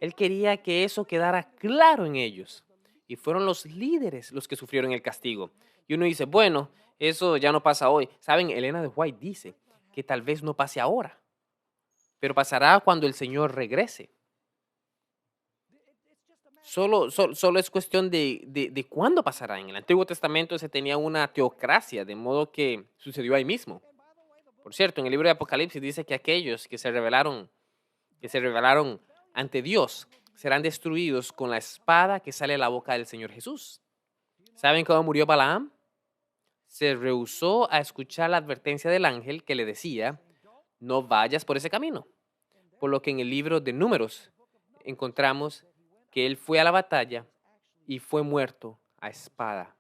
Él quería que eso quedara claro en ellos. Y fueron los líderes los que sufrieron el castigo. Y uno dice, bueno, eso ya no pasa hoy. Saben, Elena de White dice que tal vez no pase ahora, pero pasará cuando el Señor regrese. Solo es cuestión de cuándo pasará. En el Antiguo Testamento se tenía una teocracia, de modo que sucedió ahí mismo. Por cierto, en el libro de Apocalipsis dice que aquellos que se rebelaron ante Dios serán destruidos con la espada que sale de la boca del Señor Jesús. ¿Saben cómo murió Balaam? Se rehusó a escuchar la advertencia del ángel que le decía, no vayas por ese camino. Por lo que en el libro de Números encontramos que él fue a la batalla y fue muerto a espada.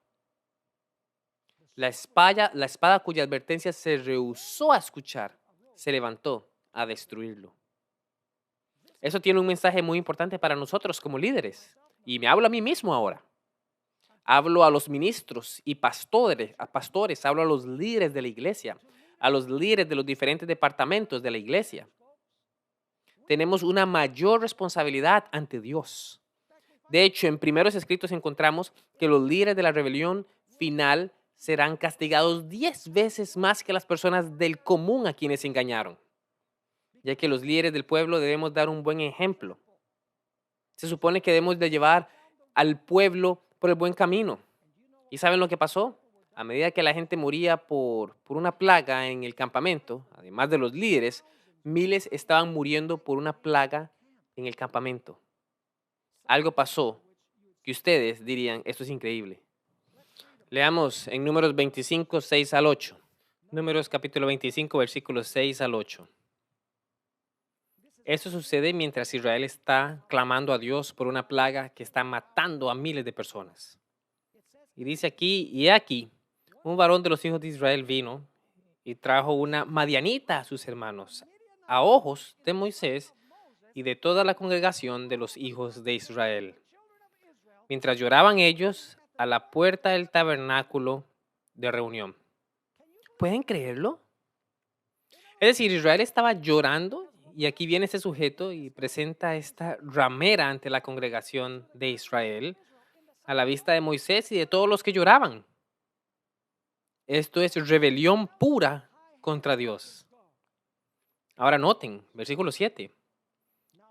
La espada cuya advertencia se rehusó a escuchar, se levantó a destruirlo. Eso tiene un mensaje muy importante para nosotros como líderes. Y me hablo a mí mismo ahora. Hablo a los ministros y pastores, hablo a los líderes de la iglesia, a los líderes de los diferentes departamentos de la iglesia. Tenemos una mayor responsabilidad ante Dios. De hecho, en primeros escritos encontramos que los líderes de la rebelión final serán castigados 10 veces más que las personas del común a quienes engañaron, ya que los líderes del pueblo debemos dar un buen ejemplo. Se supone que debemos de llevar al pueblo por el buen camino. ¿Y saben lo que pasó? A medida que la gente moría por una plaga en el campamento, además de los líderes, miles estaban muriendo por una plaga en el campamento. Algo pasó que ustedes dirían, esto es increíble. Leamos en Números 25, 6 al 8. Números capítulo 25, versículos 6 al 8. Esto sucede mientras Israel está clamando a Dios por una plaga que está matando a miles de personas. Y dice aquí, y aquí, un varón de los hijos de Israel vino y trajo una madianita a sus hermanos, a ojos de Moisés y de toda la congregación de los hijos de Israel. Mientras lloraban ellos a la puerta del tabernáculo de reunión. ¿Pueden creerlo? Es decir, Israel estaba llorando y aquí viene ese sujeto y presenta esta ramera ante la congregación de Israel a la vista de Moisés y de todos los que lloraban. Esto es rebelión pura contra Dios. Ahora noten, versículo 7.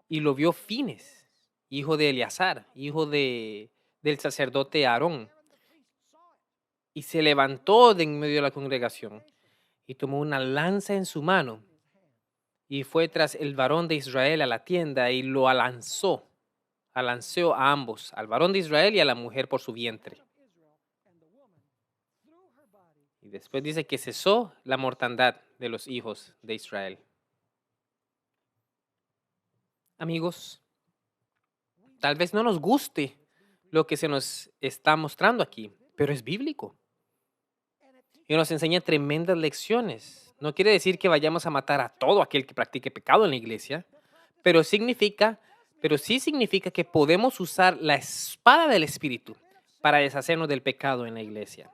Y lo vio Fines, hijo de Eleazar, hijo del sacerdote Aarón. Y se levantó de en medio de la congregación y tomó una lanza en su mano y fue tras el varón de Israel a la tienda y lo alanzó a ambos, al varón de Israel y a la mujer por su vientre. Y después dice que cesó la mortandad de los hijos de Israel. Amigos, Tal vez no nos guste lo que se nos está mostrando aquí, pero es bíblico. Y nos enseña tremendas lecciones. No quiere decir que vayamos a matar a todo aquel que practique pecado en la iglesia, pero sí significa que podemos usar la espada del Espíritu para deshacernos del pecado en la iglesia.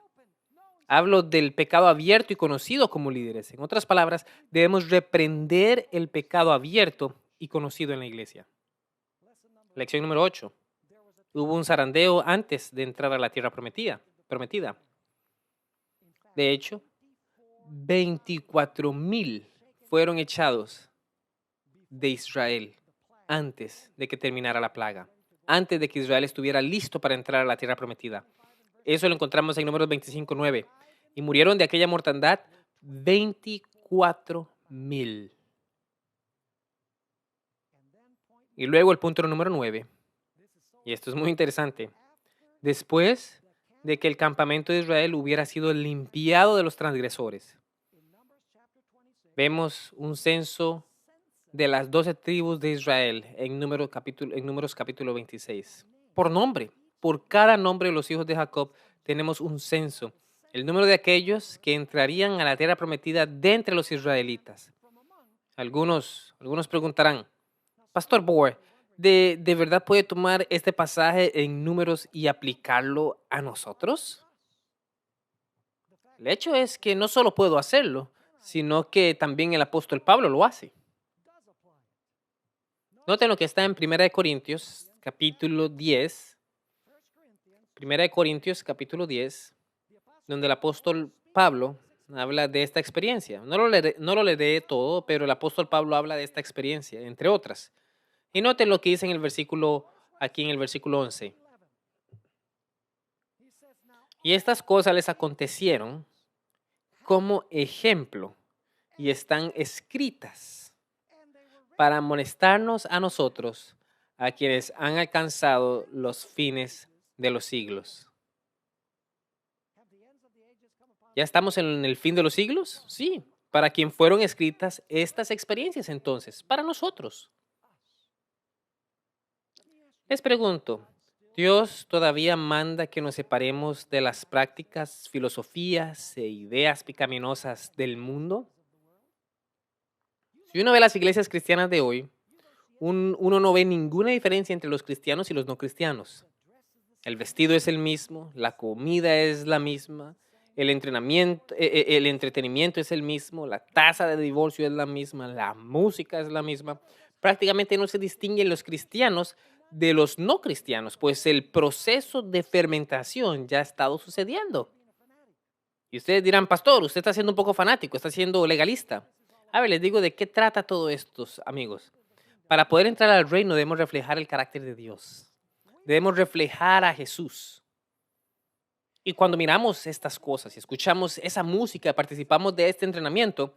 Hablo del pecado abierto y conocido como líderes. En otras palabras, debemos reprender el pecado abierto y conocido en la iglesia. Lección número 8. Hubo un zarandeo antes de entrar a la tierra prometida. De hecho, 24,000 fueron echados de Israel antes de que terminara la plaga, antes de que Israel estuviera listo para entrar a la tierra prometida. Eso lo encontramos en Números 25:9. Y murieron de aquella mortandad 24,000. Y luego el punto número 9. Y esto es muy interesante. Después de que el campamento de Israel hubiera sido limpiado de los transgresores, vemos un censo de las 12 tribus de Israel en Números capítulo 26. Por nombre, por cada nombre de los hijos de Jacob tenemos un censo. El número de aquellos que entrarían a la tierra prometida de entre los israelitas. Algunos preguntarán, Pastor Boer, ¿de verdad puede tomar este pasaje en Números y aplicarlo a nosotros? El hecho es que no solo puedo hacerlo, sino que también el apóstol Pablo lo hace. Noten lo que está en 1 Corintios, capítulo 10. 1 Corintios, capítulo 10, donde el apóstol Pablo habla de esta experiencia. No lo leeré todo, pero el apóstol Pablo habla de esta experiencia, entre otras. Y noten lo que dice aquí en el versículo 11. Y estas cosas les acontecieron como ejemplo y están escritas para amonestarnos a nosotros, a quienes han alcanzado los fines de los siglos. ¿Ya estamos en el fin de los siglos? Sí. ¿Para quién fueron escritas estas experiencias entonces? Para nosotros. Les pregunto, ¿Dios todavía manda que nos separemos de las prácticas, filosofías e ideas pecaminosas del mundo? Si uno ve las iglesias cristianas de hoy, uno no ve ninguna diferencia entre los cristianos y los no cristianos. El vestido es el mismo, la comida es la misma, el entretenimiento es el mismo, la tasa de divorcio es la misma, la música es la misma. Prácticamente no se distinguen los cristianos de los no cristianos, pues el proceso de fermentación ya ha estado sucediendo. Y ustedes dirán, pastor, usted está siendo un poco fanático, está siendo legalista. A ver, les digo de qué trata todo esto, amigos. Para poder entrar al reino debemos reflejar el carácter de Dios. Debemos reflejar a Jesús. Y cuando miramos estas cosas y escuchamos esa música, participamos de este entrenamiento,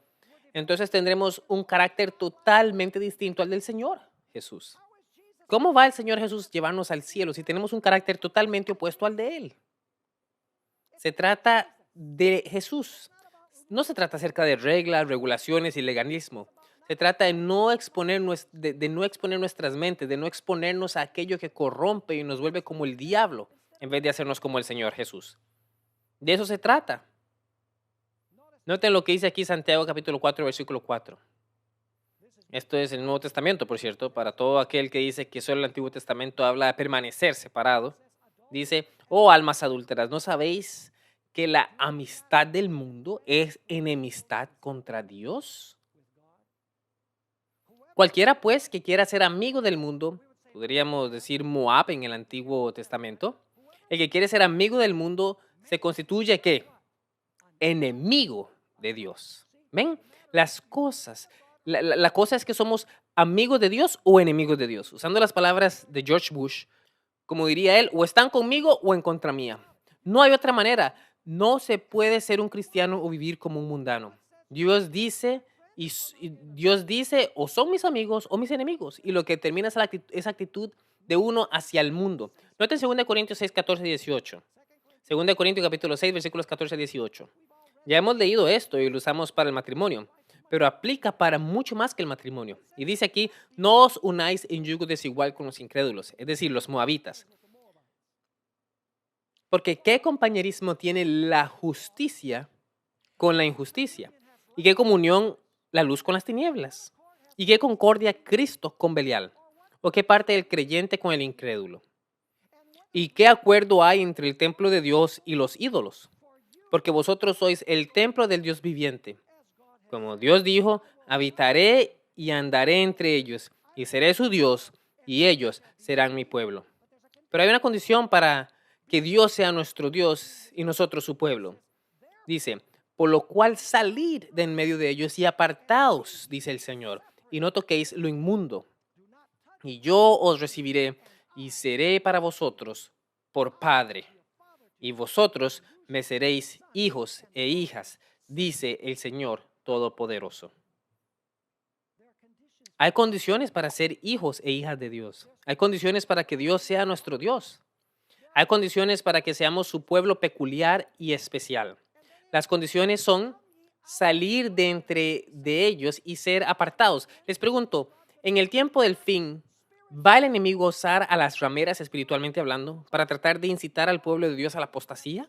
entonces tendremos un carácter totalmente distinto al del Señor Jesús. ¿Cómo va el Señor Jesús llevarnos al cielo si tenemos un carácter totalmente opuesto al de Él? Se trata de Jesús. No se trata acerca de reglas, regulaciones y legalismo. Se trata de no exponer nuestras mentes, de no exponernos a aquello que corrompe y nos vuelve como el diablo, en vez de hacernos como el Señor Jesús. De eso se trata. Noten lo que dice aquí Santiago capítulo 4, versículo 4. Esto es el Nuevo Testamento, por cierto, para todo aquel que dice que solo el Antiguo Testamento habla de permanecer separado. Dice, oh almas adúlteras, ¿no sabéis que la amistad del mundo es enemistad contra Dios? Cualquiera, pues, que quiera ser amigo del mundo, podríamos decir Moab en el Antiguo Testamento, el que quiere ser amigo del mundo se constituye, ¿qué? Enemigo de Dios. ¿Ven? Las cosas. La cosa es que somos amigos de Dios o enemigos de Dios. Usando las palabras de George Bush, como diría él, o están conmigo o en contra mía. No hay otra manera. No se puede ser un cristiano o vivir como un mundano. Dios dice o son mis amigos o mis enemigos. Y lo que termina es esa actitud de uno hacia el mundo. Noten 2 Corintios 6, 14 y 18. 2 Corintios capítulo 6, versículos 14 y 18. Ya hemos leído esto y lo usamos para el matrimonio. pero aplica para mucho más que el matrimonio. Y dice aquí, no os unáis en yugo desigual con los incrédulos, es decir, los moabitas. Porque ¿qué compañerismo tiene la justicia con la injusticia? ¿Y qué comunión la luz con las tinieblas? ¿Y qué concordia Cristo con Belial? ¿O qué parte del creyente con el incrédulo? ¿Y qué acuerdo hay entre el templo de Dios y los ídolos? Porque vosotros sois el templo del Dios viviente. Como Dios dijo, habitaré y andaré entre ellos, y seré su Dios, y ellos serán mi pueblo. Pero hay una condición para que Dios sea nuestro Dios y nosotros su pueblo. Dice, por lo cual salid de en medio de ellos y apartaos, dice el Señor, y no toquéis lo inmundo. Y yo os recibiré y seré para vosotros por Padre, y vosotros me seréis hijos e hijas, dice el Señor Todopoderoso. Hay condiciones para ser hijos e hijas de Dios. Hay condiciones para que Dios sea nuestro Dios. Hay condiciones para que seamos su pueblo peculiar y especial. Las condiciones son salir de entre de ellos y ser apartados. Les pregunto, en el tiempo del fin, ¿va el enemigo a usar a las rameras espiritualmente hablando para tratar de incitar al pueblo de Dios a la apostasía?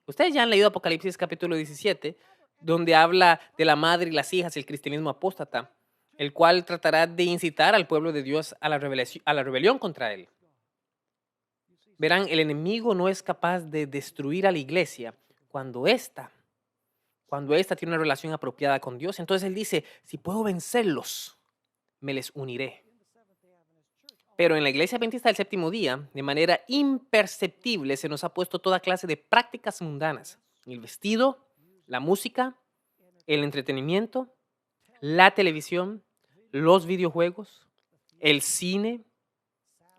Ustedes ya han leído Apocalipsis capítulo 17, donde habla de la madre y las hijas del cristianismo apóstata, el cual tratará de incitar al pueblo de Dios a la rebelión contra él. Verán, el enemigo no es capaz de destruir a la iglesia cuando ésta tiene una relación apropiada con Dios. Entonces él dice, si puedo vencerlos, me les uniré. Pero en la iglesia adventista del séptimo día, de manera imperceptible, se nos ha puesto toda clase de prácticas mundanas. El vestido, la música, el entretenimiento, la televisión, los videojuegos, el cine,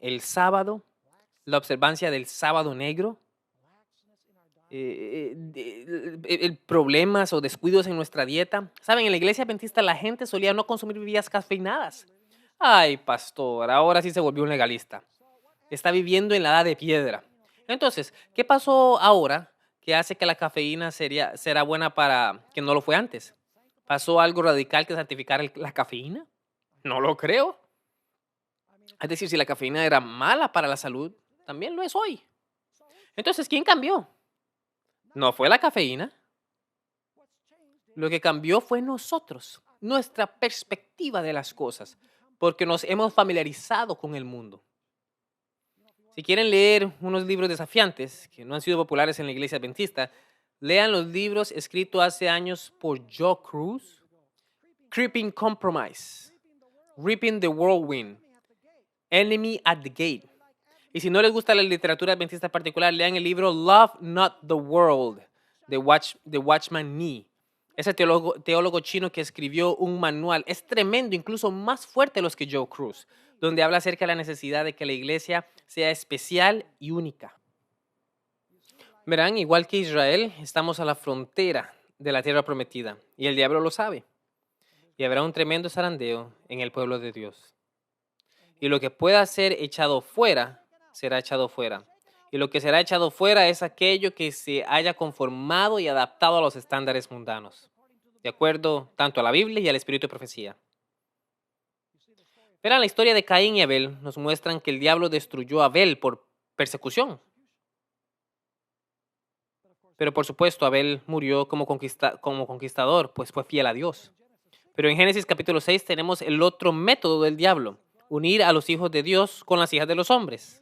el sábado, la observancia del sábado negro, problemas o descuidos en nuestra dieta. Saben, en la iglesia adventista la gente solía no consumir bebidas cafeinadas. Ay, pastor, ahora sí se volvió un legalista. Está viviendo en la edad de piedra. Entonces, ¿qué pasó ahora que hace que la cafeína será buena para que no lo fue antes? ¿Pasó algo radical que santificara la cafeína? No lo creo. Es decir, si la cafeína era mala para la salud, también lo es hoy. Entonces, ¿quién cambió? No fue la cafeína. Lo que cambió fue nosotros, nuestra perspectiva de las cosas, porque nos hemos familiarizado con el mundo. Si quieren leer unos libros desafiantes que no han sido populares en la iglesia adventista, lean los libros escritos hace años por Joe Cruz, Creeping Compromise, Reaping the Whirlwind, Enemy at the Gate. Y si no les gusta la literatura adventista particular, lean el libro Love Not the World, de Watchman Nee. Ese teólogo chino que escribió un manual, es tremendo, incluso más fuerte de los que Joe Cruz, donde habla acerca de la necesidad de que la iglesia sea especial y única. Verán, igual que Israel, estamos a la frontera de la tierra prometida y el diablo lo sabe. Y habrá un tremendo zarandeo en el pueblo de Dios. Y lo que pueda ser echado fuera, será echado fuera. Y lo que será echado fuera es aquello que se haya conformado y adaptado a los estándares mundanos, de acuerdo tanto a la Biblia y al espíritu de profecía. Verán, la historia de Caín y Abel nos muestran que el diablo destruyó a Abel por persecución. Pero por supuesto, Abel murió como conquistador, pues fue fiel a Dios. Pero en Génesis capítulo 6 tenemos el otro método del diablo, unir a los hijos de Dios con las hijas de los hombres.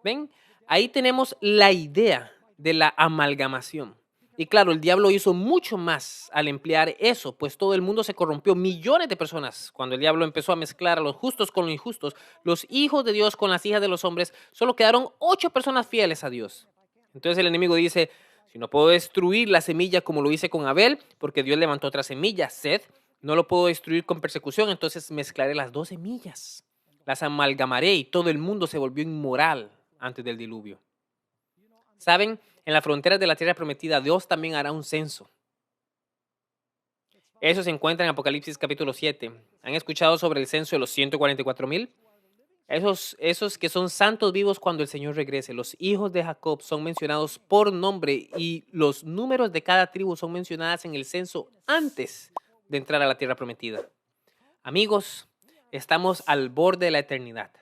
¿Ven? Ahí tenemos la idea de la amalgamación. Y claro, el diablo hizo mucho más al emplear eso, pues todo el mundo se corrompió, millones de personas. Cuando el diablo empezó a mezclar a los justos con los injustos, los hijos de Dios con las hijas de los hombres, solo quedaron 8 personas fieles a Dios. Entonces el enemigo dice, si no puedo destruir la semilla como lo hice con Abel, porque Dios levantó otra semilla, Seth, no lo puedo destruir con persecución, entonces mezclaré las 2 semillas, las amalgamaré y todo el mundo se volvió inmoral antes del diluvio. ¿Saben? En las fronteras de la tierra prometida, Dios también hará un censo. Eso se encuentra en Apocalipsis capítulo 7. ¿Han escuchado sobre el censo de los 144,000? Esos que son santos vivos cuando el Señor regrese. Los hijos de Jacob son mencionados por nombre y los números de cada tribu son mencionadas en el censo antes de entrar a la tierra prometida. Amigos, estamos al borde de la eternidad.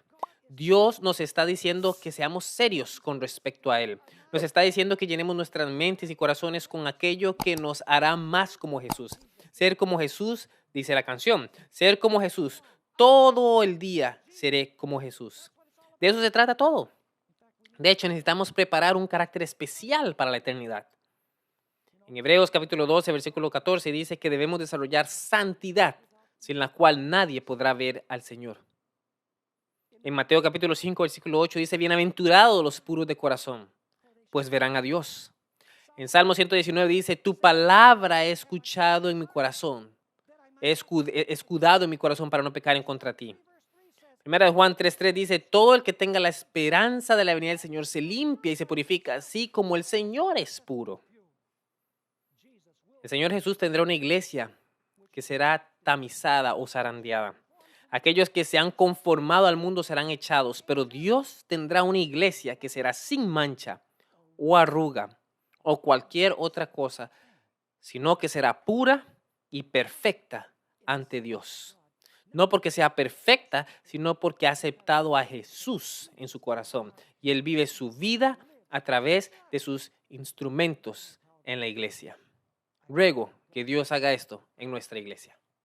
Dios nos está diciendo que seamos serios con respecto a Él. Nos está diciendo que llenemos nuestras mentes y corazones con aquello que nos hará más como Jesús. Ser como Jesús, dice la canción, ser como Jesús. Todo el día seré como Jesús. De eso se trata todo. De hecho, necesitamos preparar un carácter especial para la eternidad. En Hebreos capítulo 12, versículo 14 dice que debemos desarrollar santidad, sin la cual nadie podrá ver al Señor. En Mateo capítulo 5, versículo 8 dice, bienaventurados los puros de corazón, pues verán a Dios. En Salmo 119 dice, tu palabra he escuchado en mi corazón, he escudado en mi corazón para no pecar en contra de ti. Primera de Juan 3:3 dice, todo el que tenga la esperanza de la venida del Señor se limpia y se purifica, así como el Señor es puro. El Señor Jesús tendrá una iglesia que será tamizada o zarandeada. Aquellos que se han conformado al mundo serán echados, pero Dios tendrá una iglesia que será sin mancha o arruga o cualquier otra cosa, sino que será pura y perfecta ante Dios. No porque sea perfecta, sino porque ha aceptado a Jesús en su corazón y Él vive su vida a través de sus instrumentos en la iglesia. Ruego que Dios haga esto en nuestra iglesia.